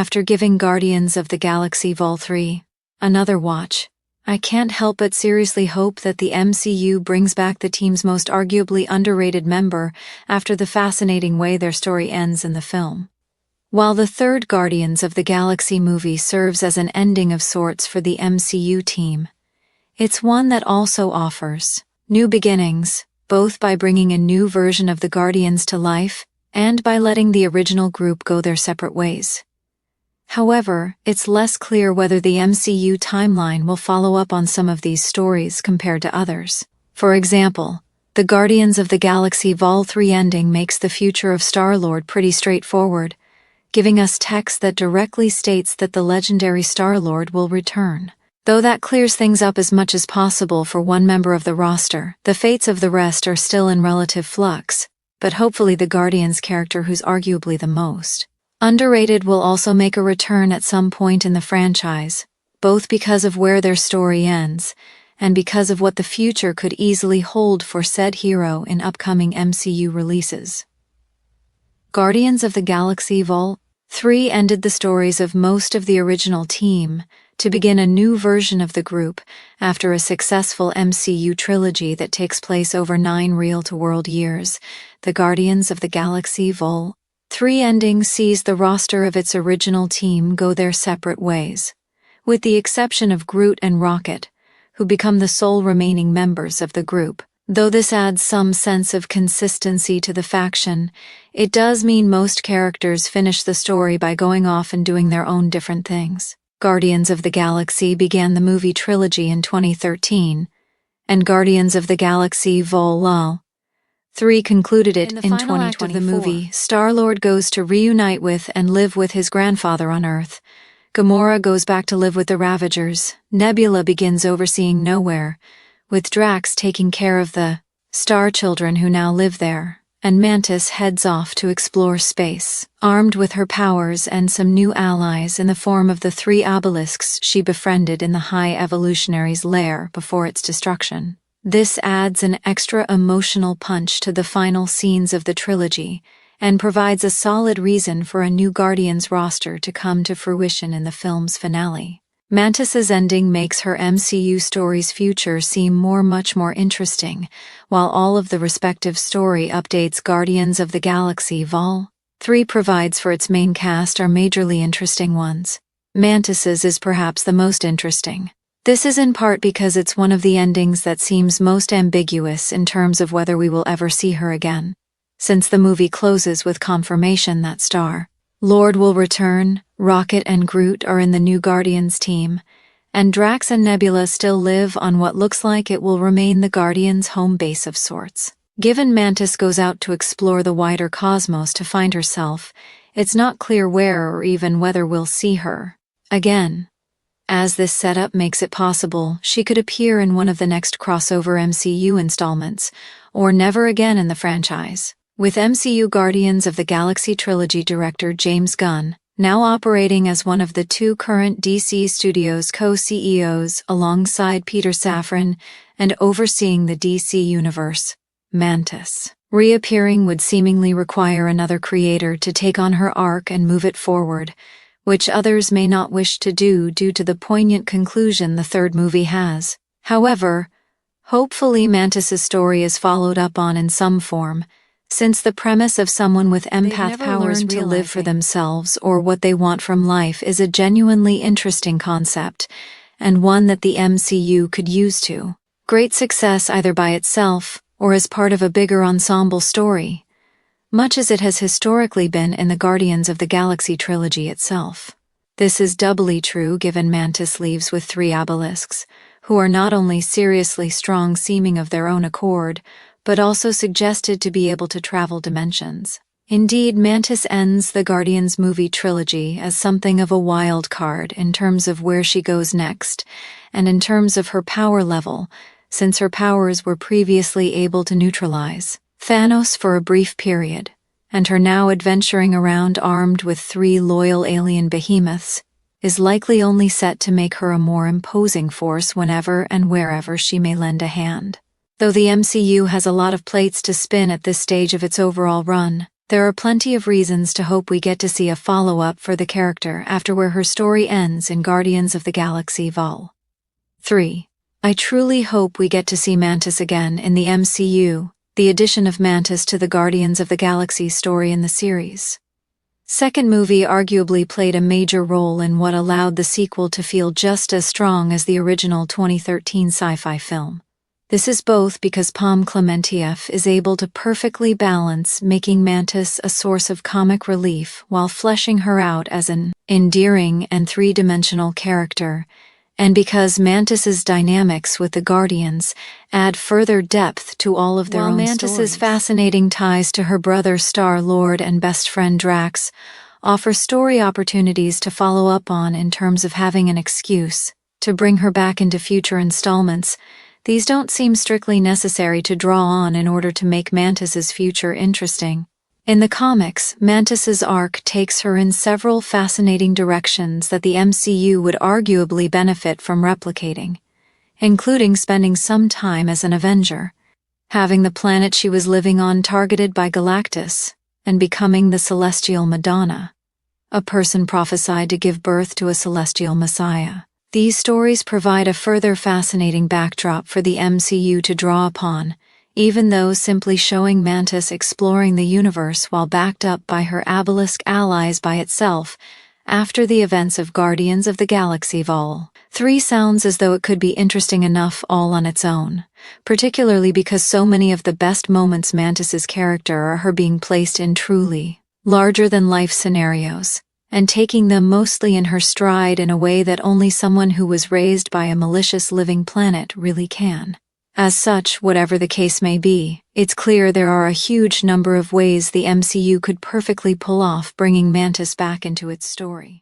After giving Guardians of the Galaxy Vol. 3 another watch, I can't help but seriously hope that the MCU brings back the team's most arguably underrated member after the fascinating way their story ends in the film. While the third Guardians of the Galaxy movie serves as an ending of sorts for the MCU team, it's one that also offers new beginnings, both by bringing a new version of the Guardians to life and by letting the original group go their separate ways. However, it's less clear whether the MCU timeline will follow up on some of these stories compared to others. For example, the Guardians of the Galaxy Vol. 3 ending makes the future of Star-Lord pretty straightforward, giving us text that directly states that the legendary Star-Lord will return. Though that clears things up as much as possible for one member of the roster, the fates of the rest are still in relative flux, but hopefully the Guardians character who's arguably the most underrated will also make a return at some point in the franchise, both because of where their story ends and because of what the future could easily hold for said hero in upcoming MCU releases. Guardians of the Galaxy Vol. 3 ended the stories of most of the original team to begin a new version of the group after a successful MCU trilogy that takes place over 9 real-to-world years. The Guardians of the Galaxy Vol. 3 ending sees the roster of its original team go their separate ways, with the exception of Groot and Rocket, who become the sole remaining members of the group. Though this adds some sense of consistency to the faction, it does mean most characters finish the story by going off and doing their own different things. Guardians of the Galaxy began the movie trilogy in 2013, and Guardians of the Galaxy Vol. 3 concluded it in 2024. Of the movie, Star-Lord goes to reunite with and live with his grandfather on Earth. Gamora goes back to live with the Ravagers. Nebula begins overseeing Nowhere, with Drax taking care of the Star Children who now live there, and Mantis heads off to explore space, armed with her powers and some new allies in the form of the 3 obelisks she befriended in the High Evolutionary's lair before its destruction. This adds an extra emotional punch to the final scenes of the trilogy and provides a solid reason for a new Guardians roster to come to fruition in the film's finale. Mantis's ending makes her MCU story's future seem much more interesting, while all of the respective story updates Guardians of the Galaxy Vol. 3 provides for its main cast are majorly interesting ones. Mantis's is perhaps the most interesting. This is in part because it's one of the endings that seems most ambiguous in terms of whether we will ever see her again, since the movie closes with confirmation that Star-Lord will return, Rocket and Groot are in the new Guardians team, and Drax and Nebula still live on what looks like it will remain the Guardians' home base of sorts. Given Mantis goes out to explore the wider cosmos to find herself, it's not clear where or even whether we'll see her again. As this setup makes it possible, she could appear in one of the next crossover MCU installments, or never again in the franchise. With MCU Guardians of the Galaxy trilogy director James Gunn now operating as one of the 2 current DC Studios co-CEOs alongside Peter Safran and overseeing the DC Universe, Mantis reappearing would seemingly require another creator to take on her arc and move it forward, which others may not wish to do due to the poignant conclusion the third movie has. However, hopefully Mantis's story is followed up on in some form, since the premise of someone with empath powers to live for themselves or what they want from life is a genuinely interesting concept, and one that the MCU could use to great success either by itself or as part of a bigger ensemble story, much as it has historically been in the Guardians of the Galaxy trilogy itself. This is doubly true given Mantis leaves with 3 obelisks, who are not only seriously strong seeming of their own accord, but also suggested to be able to travel dimensions. Indeed, Mantis ends the Guardians movie trilogy as something of a wild card in terms of where she goes next, and in terms of her power level, since her powers were previously able to neutralize Thanos for a brief period, and her now adventuring around armed with 3 loyal alien behemoths is likely only set to make her a more imposing force whenever and wherever she may lend a hand. Though the MCU has a lot of plates to spin at this stage of its overall run, There are plenty of reasons to hope we get to see a follow-up for the character after where her story ends in Guardians of the Galaxy Vol. 3. I truly hope we get to see Mantis again in the MCU, the addition of Mantis to the Guardians of the Galaxy story in the series. Second movie arguably played a major role in what allowed the sequel to feel just as strong as the original 2013 sci-fi film. This is both because Pom Klementieff is able to perfectly balance making Mantis a source of comic relief while fleshing her out as an endearing and three-dimensional character, and because Mantis's dynamics with the Guardians add further depth to all of their own stories. While Mantis's fascinating ties to her brother Star-Lord and best friend Drax offer story opportunities to follow up on in terms of having an excuse to bring her back into future installments, these don't seem strictly necessary to draw on in order to make Mantis's future interesting. In the comics, Mantis's arc takes her in several fascinating directions that the MCU would arguably benefit from replicating, including spending some time as an Avenger, having the planet she was living on targeted by Galactus, and becoming the Celestial Madonna, a person prophesied to give birth to a celestial messiah. These stories provide a further fascinating backdrop for the MCU to draw upon, even though simply showing Mantis exploring the universe while backed up by her obelisk allies by itself after the events of Guardians of the Galaxy Vol. 3 sounds as though it could be interesting enough all on its own, particularly because so many of the best moments Mantis's character are her being placed in truly larger-than-life scenarios, and taking them mostly in her stride in a way that only someone who was raised by a malicious living planet really can. As such, whatever the case may be, it's clear there are a huge number of ways the MCU could perfectly pull off bringing Mantis back into its story.